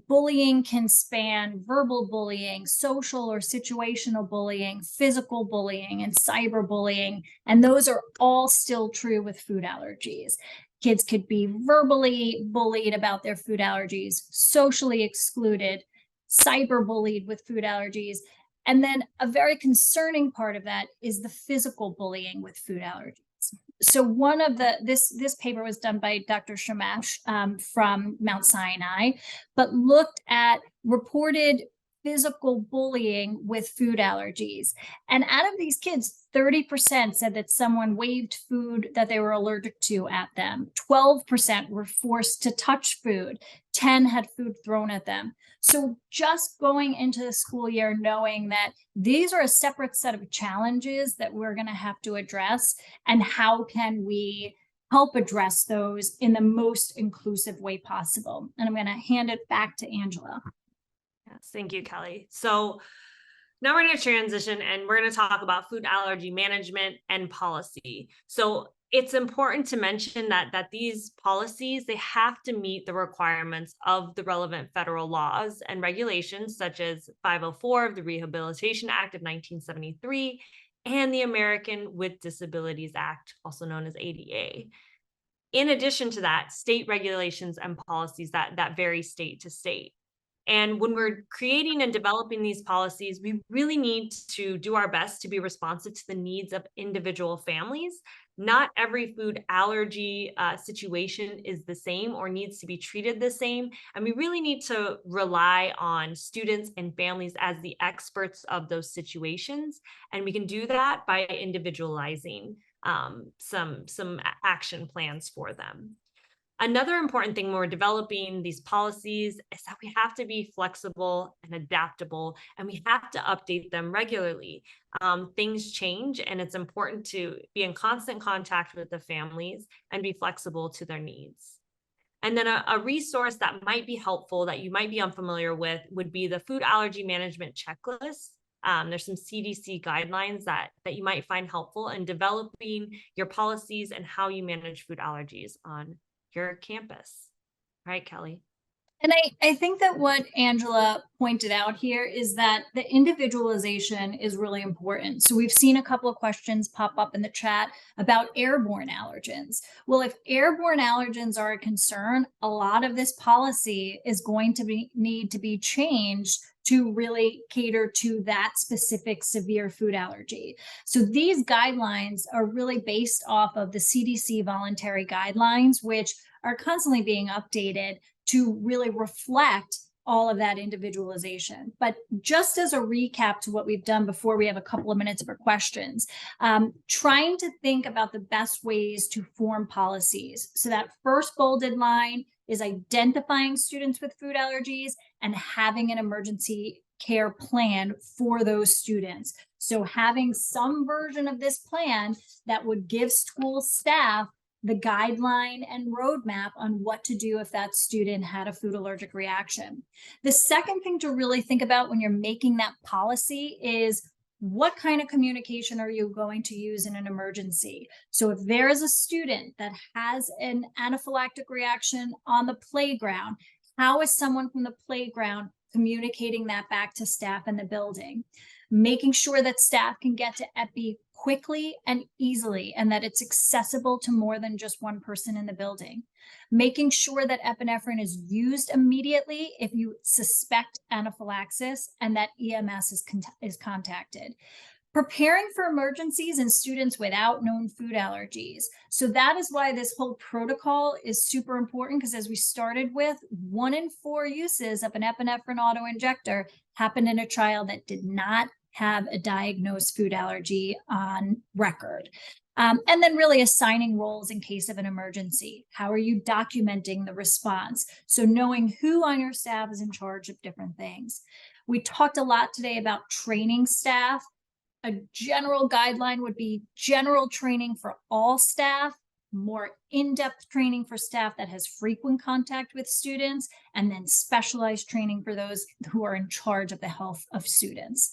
bullying can span verbal bullying, social or situational bullying, physical bullying, and cyberbullying. And those are all still true with food allergies. Kids could be verbally bullied about their food allergies, socially excluded, cyberbullied with food allergies. And then a very concerning part of that is the physical bullying with food allergies. So one of this paper was done by Dr. Shamash from Mount Sinai, but looked at reported physical bullying with food allergies. And out of these kids, 30% said that someone waved food that they were allergic to at them. 12% were forced to touch food. 10 had food thrown at them. So just going into the school year knowing that these are a separate set of challenges that we're going to have to address, and how can we help address those in the most inclusive way possible. And I'm going to hand it back to Angela. Yes, thank you, Kelly. So now we're going to transition and we're going to talk about food allergy management and policy. So it's important to mention that these policies, they have to meet the requirements of the relevant federal laws and regulations, such as 504 of the Rehabilitation Act of 1973 and the American with Disabilities Act, also known as ADA. In addition to that, state regulations and policies that vary state to state. And when we're creating and developing these policies, we really need to do our best to be responsive to the needs of individual families. Not every food allergy situation is the same or needs to be treated the same. And we really need to rely on students and families as the experts of those situations. And we can do that by individualizing some action plans for them. Another important thing when we're developing these policies is that we have to be flexible and adaptable, and we have to update them regularly. Things change, and it's important to be in constant contact with the families and be flexible to their needs. And then a resource that might be helpful that you might be unfamiliar with would be the Food Allergy Management Checklist. There's some CDC guidelines that you might find helpful in developing your policies and how you manage food allergies on your campus. Right, Kelly? And I think that what Angela pointed out here is that the individualization is really important. So we've seen a couple of questions pop up in the chat about airborne allergens. Well, if airborne allergens are a concern, a lot of this policy is going to need to be changed to really cater to that specific severe food allergy. So these guidelines are really based off of the CDC voluntary guidelines, which are constantly being updated to really reflect all of that individualization. But just as a recap to what we've done before we have a couple of minutes for questions, trying to think about the best ways to form policies. So that first bolded line is identifying students with food allergies and having an emergency care plan for those students. So having some version of this plan that would give school staff the guideline and roadmap on what to do if that student had a food allergic reaction. The second thing to really think about when you're making that policy is what kind of communication are you going to use in an emergency? So if there is a student that has an anaphylactic reaction on the playground, how is someone from the playground communicating that back to staff in the building? Making sure that staff can get to Epi quickly and easily, and that it's accessible to more than just one person in the building. Making sure that epinephrine is used immediately if you suspect anaphylaxis and that EMS is contacted. Preparing for emergencies in students without known food allergies. So that is why this whole protocol is super important, because as we started with, 1 in 4 uses of an epinephrine auto-injector happened in a child that did not have a diagnosed food allergy on record. And then really assigning roles in case of an emergency. How are you documenting the response? So knowing who on your staff is in charge of different things. We talked a lot today about training staff. A general guideline would be general training for all staff, more in-depth training for staff that has frequent contact with students, and then specialized training for those who are in charge of the health of students.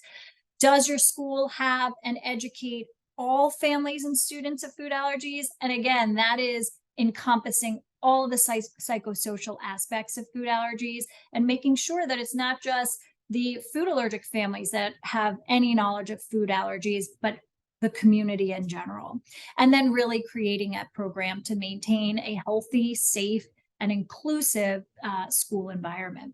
Does your school have and educate all families and students of food allergies? And again, that is encompassing all of the psychosocial aspects of food allergies and making sure that it's not just the food allergic families that have any knowledge of food allergies, but the community in general. And then really creating a program to maintain a healthy, safe, and inclusive school environment.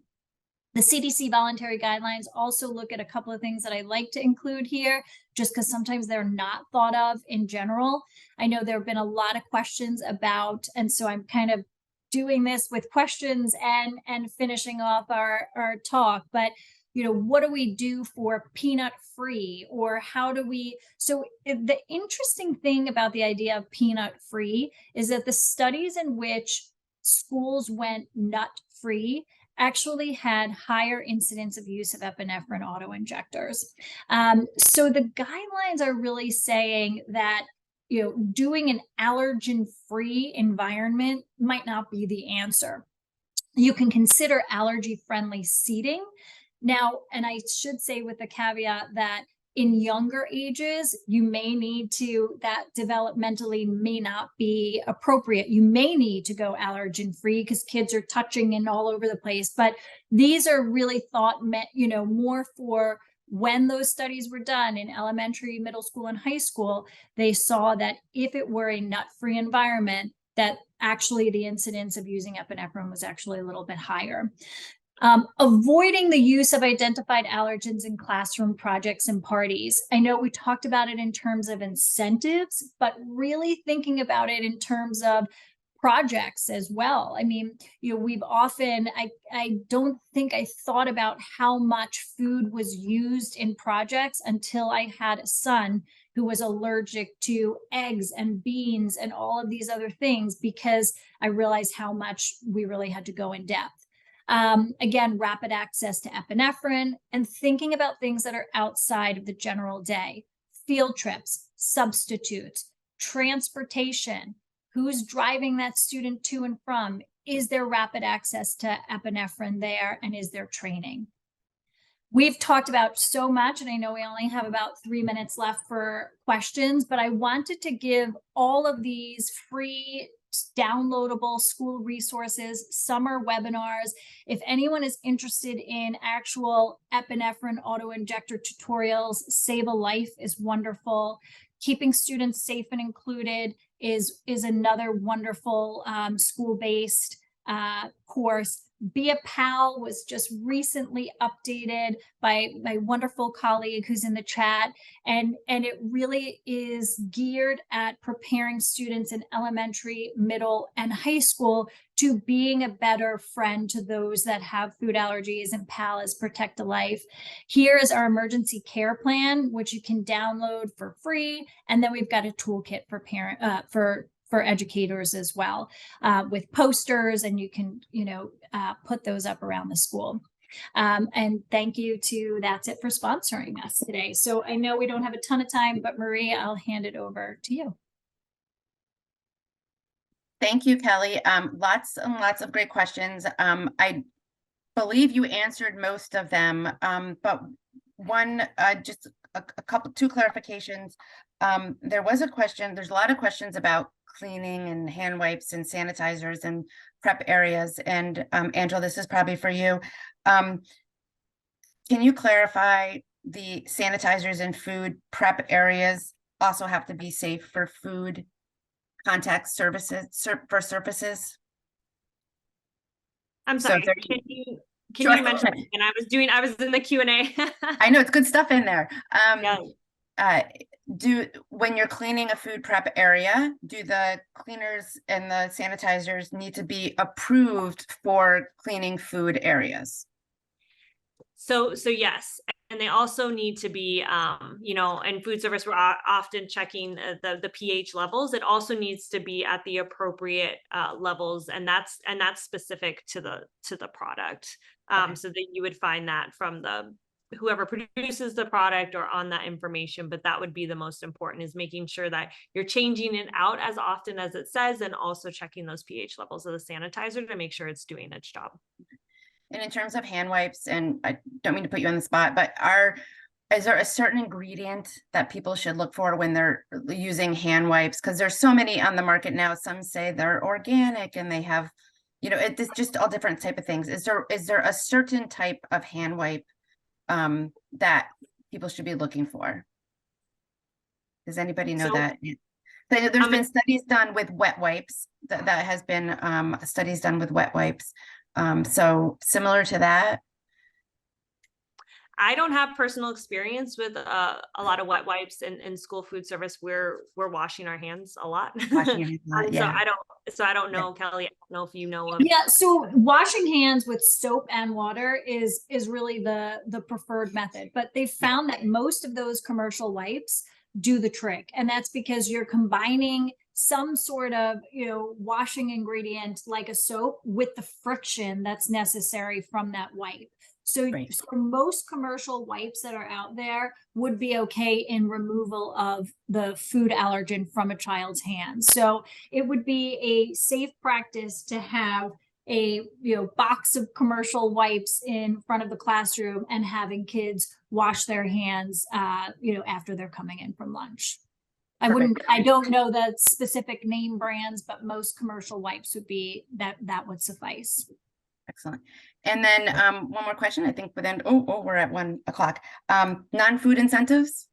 The CDC voluntary guidelines also look at a couple of things that I like to include here, just because sometimes they're not thought of in general. I know there have been a lot of questions about, and so I'm kind of doing this with questions and finishing off our talk, but what do we do for peanut free, or how do we, so the interesting thing about the idea of peanut free is that the studies in which schools went nut free actually had higher incidence of use of epinephrine auto-injectors. So the guidelines are really saying that doing an allergen-free environment might not be the answer. You can consider allergy-friendly seating. Now, and I should say with the caveat that in younger ages, you may need to, that developmentally may not be appropriate. You may need to go allergen free because kids are touching and all over the place. But these are really thought meant, more for when those studies were done in elementary, middle school, and high school. They saw that if it were a nut-free environment, that actually the incidence of using epinephrine was actually a little bit higher. Avoiding the use of identified allergens in classroom projects and parties. I know we talked about it in terms of incentives, but really thinking about it in terms of projects as well. I mean, we've often, I don't think I thought about how much food was used in projects until I had a son who was allergic to eggs and beans and all of these other things, because I realized how much we really had to go in depth. Again, rapid access to epinephrine and thinking about things that are outside of the general day, field trips, substitutes, transportation, who's driving that student to and from, is there rapid access to epinephrine there, and is there training? We've talked about so much, and I know we only have about 3 minutes left for questions, but I wanted to give all of these free downloadable school resources, summer webinars. If anyone is interested in actual epinephrine auto-injector tutorials, Save a Life is wonderful. Keeping Students Safe and Included is another wonderful school-based course. Be a Pal was just recently updated by my wonderful colleague who's in the chat, and it really is geared at preparing students in elementary, middle, and high school to being a better friend to those that have food allergies, and PAL is Protect a Life. Here is our emergency care plan, which you can download for free, and then we've got a toolkit for educators as well, with posters, and you can, put those up around the school. And thank you to That's It for sponsoring us today. So I know we don't have a ton of time, but Marie, I'll hand it over to you. Thank you, Kelly. Lots and lots of great questions. I believe you answered most of them, but one, just two clarifications. There was a question, there's a lot of questions about cleaning and hand wipes and sanitizers and prep areas. And Angela, this is probably for you. Can you clarify the sanitizers and food prep areas also have to be safe for food contact services for surfaces? I'm sorry, So can you mention it? And I was in the Q&A. I know it's good stuff in there. Yeah. When you're cleaning a food prep area, do the cleaners and the sanitizers need to be approved for cleaning food areas? So yes, and they also need to be, in food service, we're often checking the pH levels. It also needs to be at the appropriate levels, and that's specific to the product. Okay. So that you would find that from whoever produces the product or on that information, but that would be the most important, is making sure that you're changing it out as often as it says, and also checking those pH levels of the sanitizer to make sure it's doing its job. And in terms of hand wipes, and I don't mean to put you on the spot, but is there a certain ingredient that people should look for when they're using hand wipes? Because there's so many on the market now. Some say they're organic and they have, it's just all different type of things. Is there a certain type of hand wipe that people should be looking for? Does anybody know that? There's been studies done with wet wipes. That has been studies done with wet wipes. So similar to that. I don't have personal experience with a lot of wet wipes in school food service. We're washing our hands a lot. Washing your hands a lot, yeah. So I don't know, Kelly. I don't know if you know of. Yeah, so washing hands with soap and water is really the preferred method, but they found that most of those commercial wipes do the trick, and that's because you're combining some sort of washing ingredient like a soap with the friction that's necessary from that wipe. So, Right. So most commercial wipes that are out there would be okay in removal of the food allergen from a child's hands. So it would be a safe practice to have a box of commercial wipes in front of the classroom and having kids wash their hands after they're coming in from lunch. I don't know the specific name brands, but most commercial wipes would be that would suffice. Excellent. And then one more question, I think, but then we're at 1 o'clock. Non-food incentives.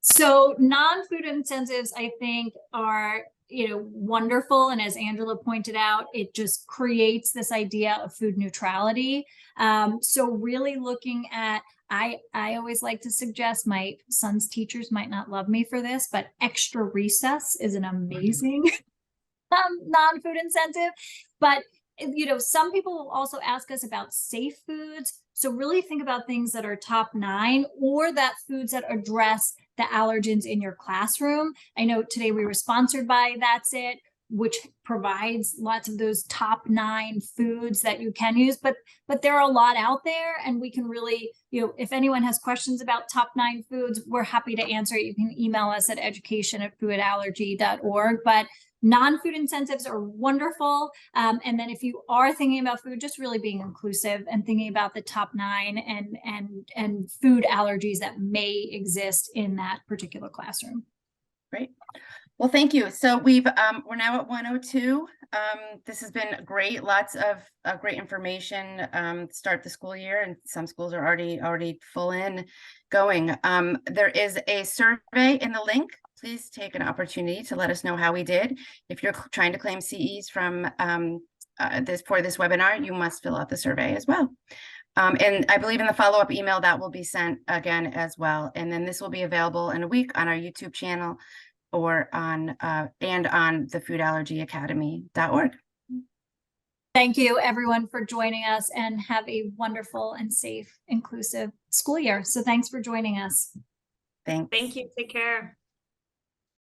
So non-food incentives, I think, are wonderful, and as Angela pointed out, it just creates this idea of food neutrality. So really looking at, I always like to suggest, my son's teachers might not love me for this, but extra recess is an amazing non-food incentive. But some people will also ask us about safe foods. So really think about things that are top 9, or that foods that address the allergens in your classroom. I know today we were sponsored by That's It, which provides lots of those top 9 foods that you can use, but there are a lot out there, and we can really, if anyone has questions about top 9 foods, we're happy to answer it. You can email us at education@foodallergy.org, but non-food incentives are wonderful. And then if you are thinking about food, just really being inclusive and thinking about the top 9 and food allergies that may exist in that particular classroom. Great. Well, thank you. So we're now at 1:02. This has been great. Lots of great information to start the school year, and some schools are already full in going. There is a survey in the link. Please take an opportunity to let us know how we did. If you're trying to claim CEs from this webinar, you must fill out the survey as well. And I believe in the follow-up email that will be sent again as well. And then this will be available in a week on our YouTube channel or on and on the foodallergyacademy.org. Thank you everyone for joining us, and have a wonderful and safe, inclusive school year. So thanks for joining us. Thanks. Thank you. Take care.